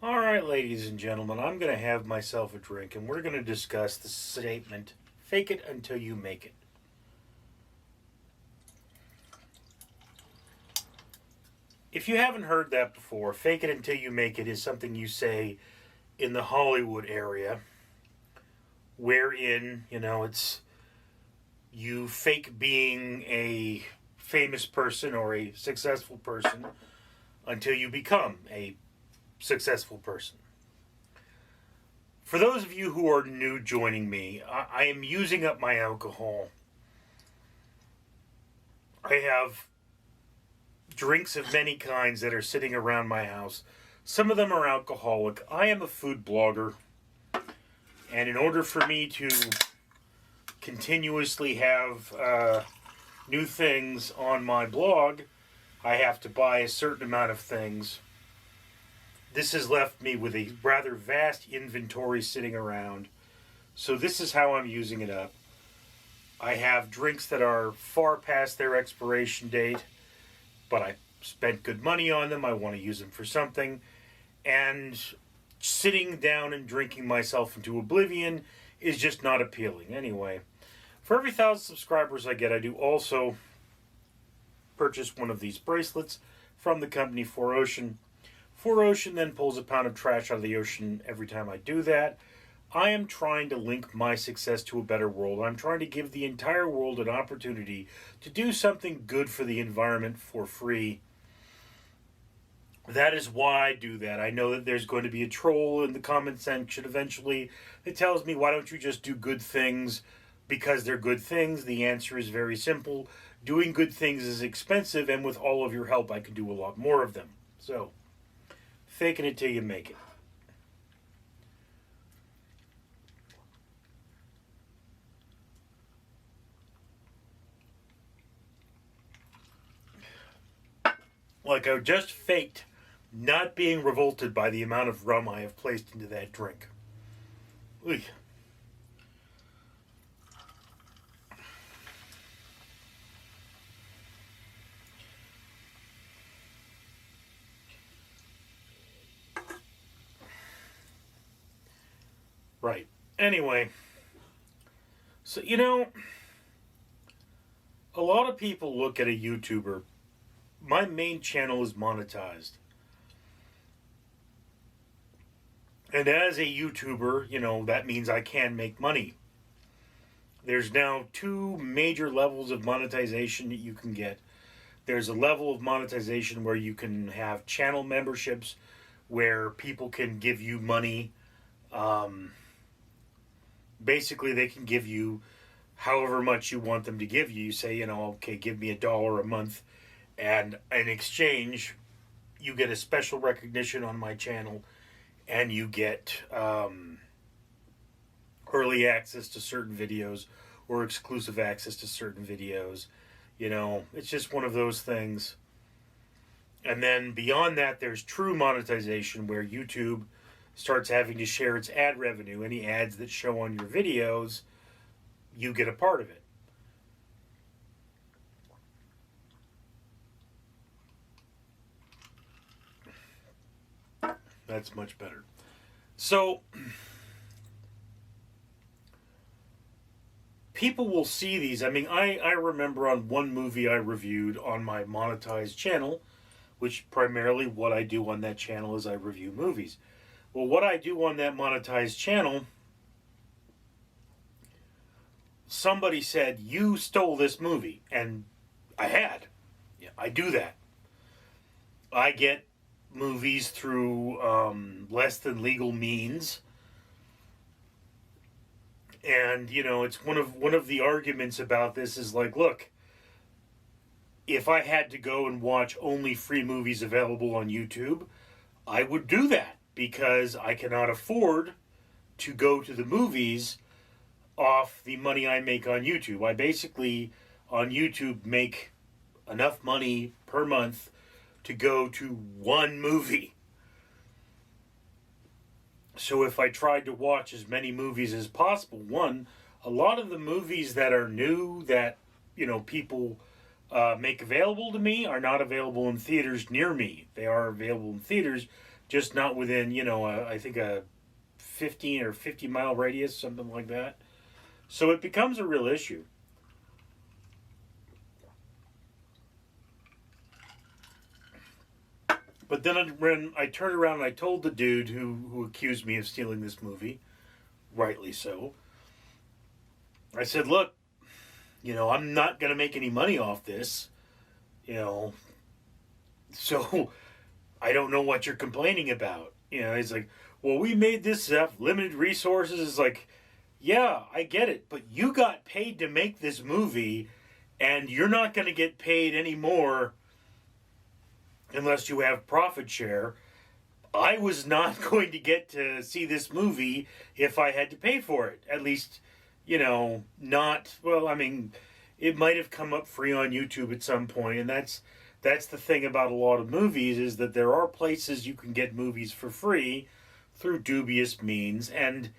All right, ladies and gentlemen, I'm going to have myself a drink and we're going to discuss the statement fake it until you make it. If you haven't heard that before, fake it until you make it is something you say in the Hollywood area, wherein, it's you fake being a famous person or a successful person until you become a successful person. For those of you who are new joining me, I am using up my alcohol. I have drinks of many kinds that are sitting around my house. Some of them are alcoholic. I am a food blogger, and in order for me to continuously have new things on my blog, I have to buy a certain amount of things. This has left me with a rather vast inventory sitting around. So this is how I'm using it up. I have drinks that are far past their expiration date, but I spent good money on them. I want to use them for something. And sitting down and drinking myself into oblivion is just not appealing. Anyway, for every 1,000 subscribers I get, I do also purchase one of these bracelets from the company 4Ocean. 4Ocean then pulls a pound of trash out of the ocean every time I do that. I am trying to link my success to a better world. I'm trying to give the entire world an opportunity to do something good for the environment for free. That is why I do that. I know that there's going to be a troll in the comment section eventually that tells me, why don't you just do good things because they're good things? The answer is very simple. Doing good things is expensive, and with all of your help, I can do a lot more of them. So, faking it till you make it. Like I just faked not being revolted by the amount of rum I have placed into that drink. Oy. Right. Anyway, so a lot of people look at a YouTuber. My main channel is monetized. And as a YouTuber, that means I can make money. There's now two major levels of monetization that you can get. There's a level of monetization where you can have channel memberships where people can give you money. Basically, they can give you however much you want them to give you. You say, okay, give me $1 a month. And in exchange, you get a special recognition on my channel, and you get early access to certain videos or exclusive access to certain videos. It's just one of those things. And then beyond that, there's true monetization, where YouTube starts having to share its ad revenue. Any ads that show on your videos, you get a part of it. That's much better. So, people will see these. I mean, I remember on one movie I reviewed on my monetized channel, which primarily what I do on that channel is I review movies. Well, what I do on that monetized channel, somebody said, you stole this movie. And I had. Yeah, I do that. I get movies through less than legal means. And, it's one of the arguments about this is like, look, if I had to go and watch only free movies available on YouTube, I would do that, because I cannot afford to go to the movies off the money I make on YouTube. I basically, on YouTube, make enough money per month to go to one movie. So if I tried to watch as many movies as possible, a lot of the movies that are new that, people make available to me are not available in theaters near me. They are available in theaters, just not within, I think a 15 or 50-mile radius, something like that. So it becomes a real issue. But then when I turned around and I told the dude who accused me of stealing this movie, rightly so, I said, look, I'm not going to make any money off this, so I don't know what you're complaining about. He's like, well, we made this stuff, limited resources. It's like, yeah, I get it, but you got paid to make this movie, and you're not going to get paid any more unless you have profit share. I was not going to get to see this movie if I had to pay for it. At least, not, well, I mean, it might have come up free on YouTube at some point, and that's the thing about a lot of movies, is that there are places you can get movies for free through dubious means, and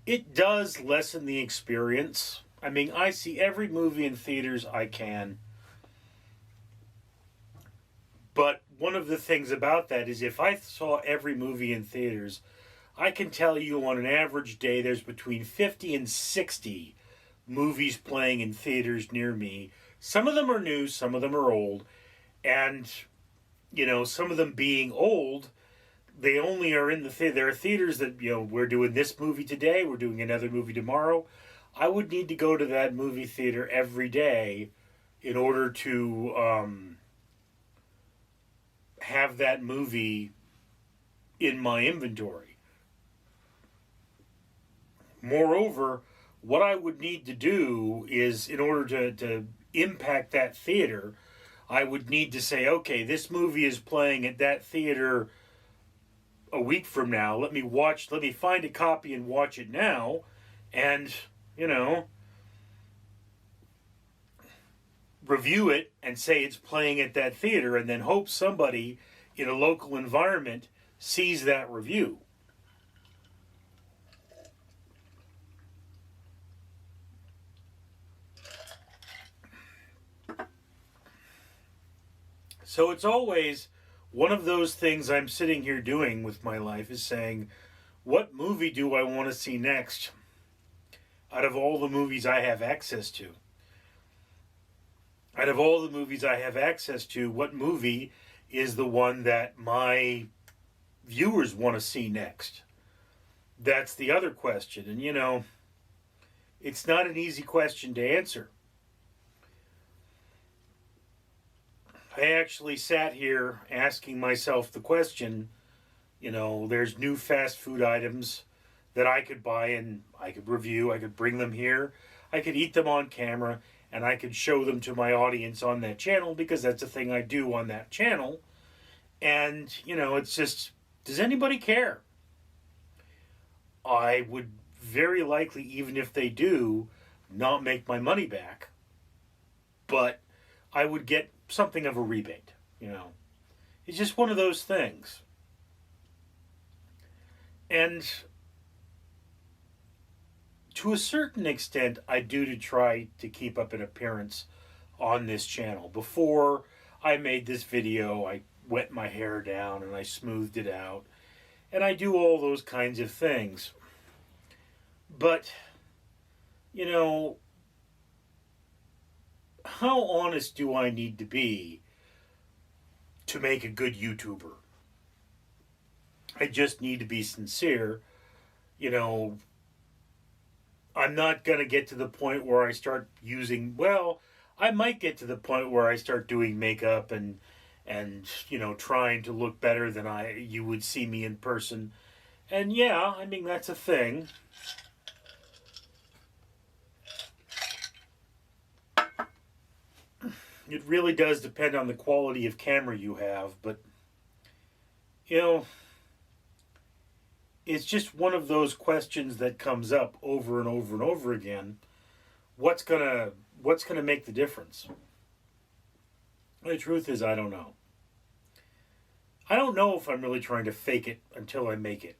it does lessen the experience. I mean, I see every movie in theaters I can. But one of the things about that is if I saw every movie in theaters, I can tell you on an average day there's between 50 and 60 movies playing in theaters near me. Some of them are new, some of them are old. And, some of them being old, they only are in the theater. There are theaters that, we're doing this movie today, we're doing another movie tomorrow. I would need to go to that movie theater every day in order to have that movie in my inventory. Moreover, what I would need to do is, in order to impact that theater, I would need to say, okay, this movie is playing at that theater a week from now. Let me find a copy and watch it now. And, review it and say it's playing at that theater, and then hope somebody in a local environment sees that review. So it's always one of those things I'm sitting here doing with my life, is saying, what movie do I want to see next out of all the movies I have access to? Out of all the movies I have access to, what movie is the one that my viewers want to see next? That's the other question. And, it's not an easy question to answer. I actually sat here asking myself the question, there's new fast food items that I could buy and I could review, I could bring them here, I could eat them on camera, and I could show them to my audience on that channel, because that's a thing I do on that channel. And, it's just, does anybody care? I would very likely, even if they do, not make my money back. But I would get something of a rebate, It's just one of those things. And to a certain extent, I do to try to keep up an appearance on this channel. Before I made this video, I wet my hair down and I smoothed it out. And I do all those kinds of things. But, how honest do I need to be to make a good YouTuber? I just need to be sincere. I'm not going to get to the point where I start using, I might get to the point where I start doing makeup and trying to look better than you would see me in person. And yeah, I mean, that's a thing. It really does depend on the quality of camera you have, but, it's just one of those questions that comes up over and over and over again. What's gonna make the difference? The truth is, I don't know. I don't know if I'm really trying to fake it until I make it.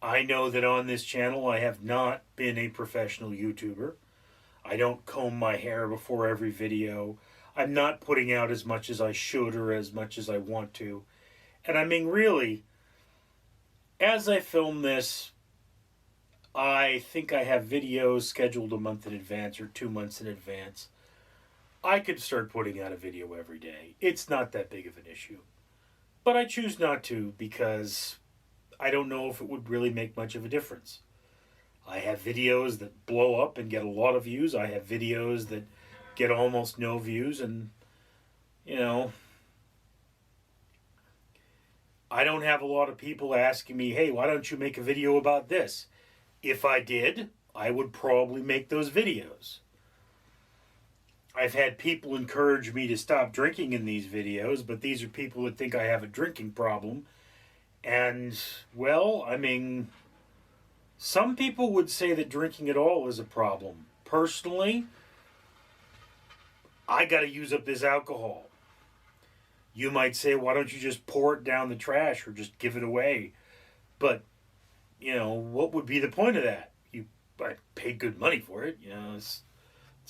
I know that on this channel I have not been a professional YouTuber. I don't comb my hair before every video. I'm not putting out as much as I should or as much as I want to. And I mean, really, as I film this, I think I have videos scheduled a month in advance or 2 months in advance. I could start putting out a video every day. It's not that big of an issue. But I choose not to because I don't know if it would really make much of a difference. I have videos that blow up and get a lot of views. I have videos that get almost no views. And, you know, I don't have a lot of people asking me, hey, why don't you make a video about this? If I did, I would probably make those videos. I've had people encourage me to stop drinking in these videos, but these are people that think I have a drinking problem. And, well, I mean, some people would say that drinking at all is a problem. Personally, I got to use up this alcohol. You might say, why don't you just pour it down the trash or just give it away? But, you know, what would be the point of that? I paid good money for it. You know, it's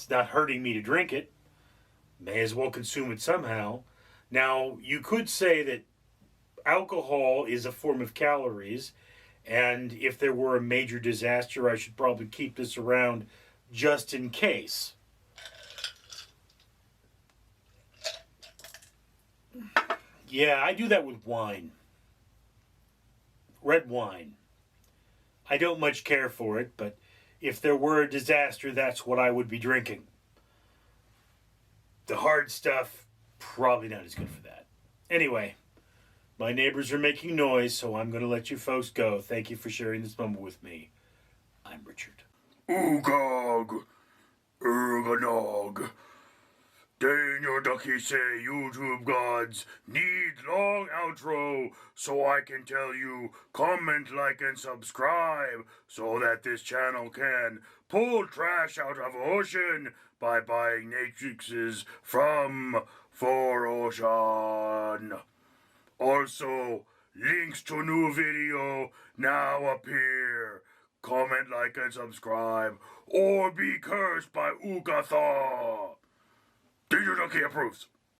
not hurting me to drink it. May as well consume it somehow. Now, you could say that alcohol is a form of calories, and if there were a major disaster, I should probably keep this around just in case. Yeah, I do that with wine. Red wine. I don't much care for it, but if there were a disaster, that's what I would be drinking. The hard stuff, probably not as good for that. Anyway, my neighbors are making noise, so I'm going to let you folks go. Thank you for sharing this moment with me. I'm Richard. Oogog, Ergonog. Daniel Ducky say YouTube gods need long outro so I can tell you comment, like, and subscribe so that this channel can pull trash out of ocean by buying matrices from For Ocean. Also, links to new video now appear. Comment, like, and subscribe, or be cursed by Ugatha. Daniel Ducky approves.